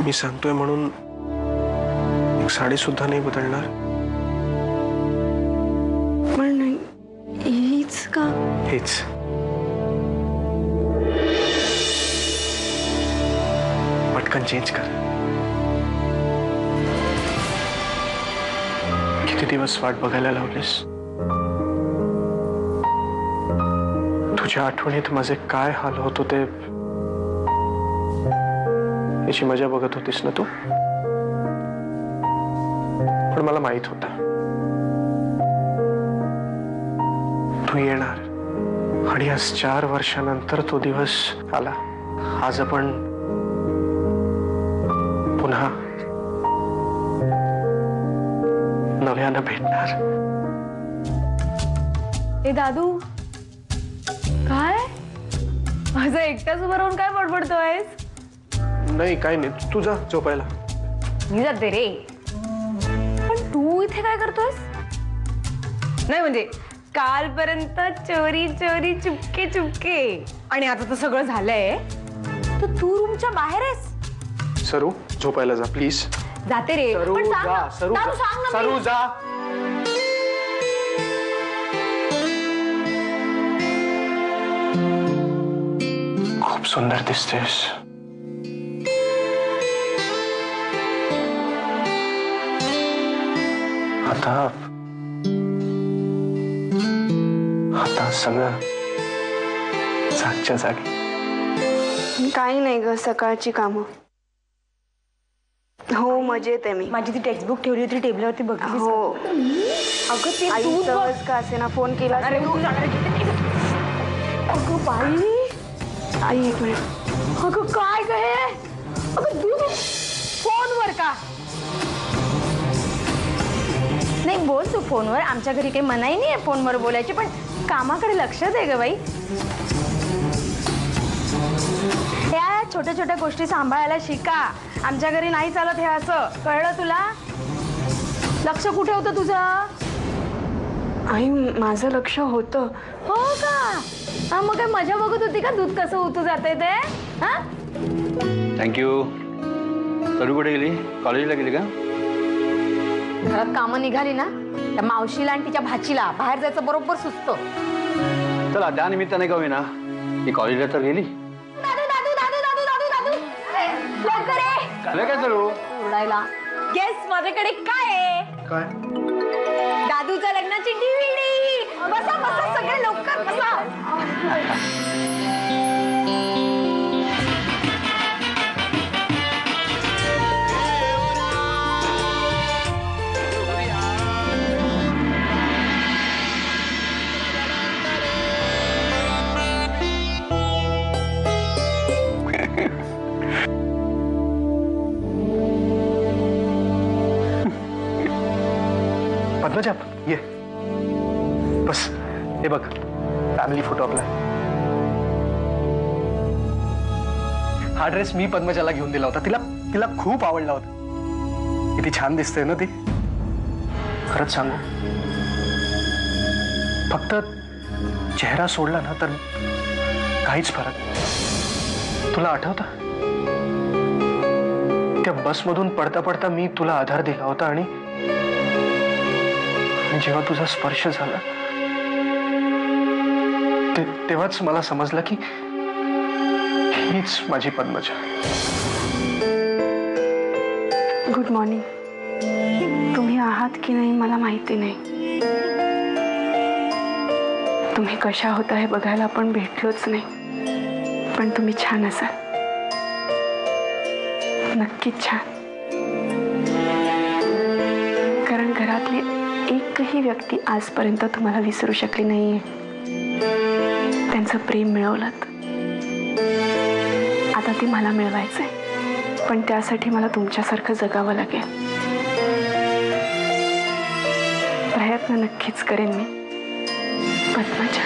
मी सांगतोय म्हणून एक साडी सुद्धा नाही बदलणार? पण हीच का? हेच पटकन चेंज कर. किती दिवस वाट बघायला लावलीस? तुझ्या आठवणीत माझे काय हाल होत होते याची मजा बघत होतीस ना तू? पण मला माहित होता तू येणार आणि आज 4 वर्षानंतर तो दिवस आला. आज आपण पुन्हा नव्यानं भेटणार. ए दादू, काय माझं एकट्याच उभं राहून काय बडबडतोयस? नाही काय नाही, तू जा झोपायला. मी जाते रे. पण तू इथे काय करतोयस? नाही म्हणजे कालपर्यंत चोरी चोरी चुपके चुपके आणि आता तर सगळं झालंय तर तू रूमच्या बाहेर आहेस. सरू झोपायला जा प्लीज. जाते रे. सरू पण सांग जा. ना. सरू दादू, सांग ना सरू please. जा. खूप सुंदर दिसतेस. आता आता सगळं जागच्या जागी. काही नाही ग, सकाळची कामं. हो मजेत आहे मी. माझी ती टेक्स्टबुक ठेवली होती टेबलवरती बघली. हो अगं ते आई तूच बघ. सहज का असे ना फोन केला. अरे तू अगं बाई, आई एक मिनिट. अगं काय ग हे? अगं तू फोनवर का? नाही बोल तू फोनवर. आमच्या घरी काही मनाई नाही आहे फोनवर बोलायची, पण कामाकडे लक्ष दे ग बाई. या छोट्या छोट्या गोष्टी सांभाळायला शिका. आमच्या घरी नाही चालत हे असं, कळलं तुला? लक्ष कुठे होतं तुझं? आई माझं लक्ष होतं. हो का? हा मग काय मजा बघत होती का दूध कसं उतू जाते ते? हा थँक्यू. सरू कुठे गेली? कॉलेजला गेली का? घरात कामं निघाली ना त्या मावशीला आणि तिच्या भाचीला बाहेर जायचं बरोबर सुचतं. चला त्या निमित्ताने का होईना ती कॉलेजला तर गेली. दादू दादू दादू दादू दादू दादू लवकर ये. काय काय सरू? उडायला गेस माझ्याकडे काय आहे? काय? दादूच्या लग्नाची DVD. बसा बसा सगळे लवकर बसा. पद्मजा ये बस. हे बघ फॅमिली फोटो आपला. हा ड्रेस मी पद्मजाला घेऊन दिला होता. तिला तिला खूप आवडला होता. किती छान दिसते ना ती. खरंच सांगू, फक्त चेहरा सोडला ना तर काहीच फरक. तुला आठवतं त्या बसमधून पडता पडता मी तुला आधार दिला होता आणि जेव्हा तुझा स्पर्श झाला तेव्हाच मला समजलं की हीच माझी पद्मजा. Good morning. तुम्ही आहात की नाही मला माहिती नाही. तुम्ही कशा होता हे बघायला आपण भेटलोच नाही, पण तुम्ही छान असाल. नक्कीच छान. कारण घरातली एकही व्यक्ती आजपर्यंत तुम्हाला विसरू शकली नाहीये. त्यांचं प्रेम मिळवलं. आता ते मला मिळवायचंय, पण त्यासाठी मला तुमच्यासारखं जगावं लागेल. प्रयत्न नक्कीच करेन मी पद्मजा.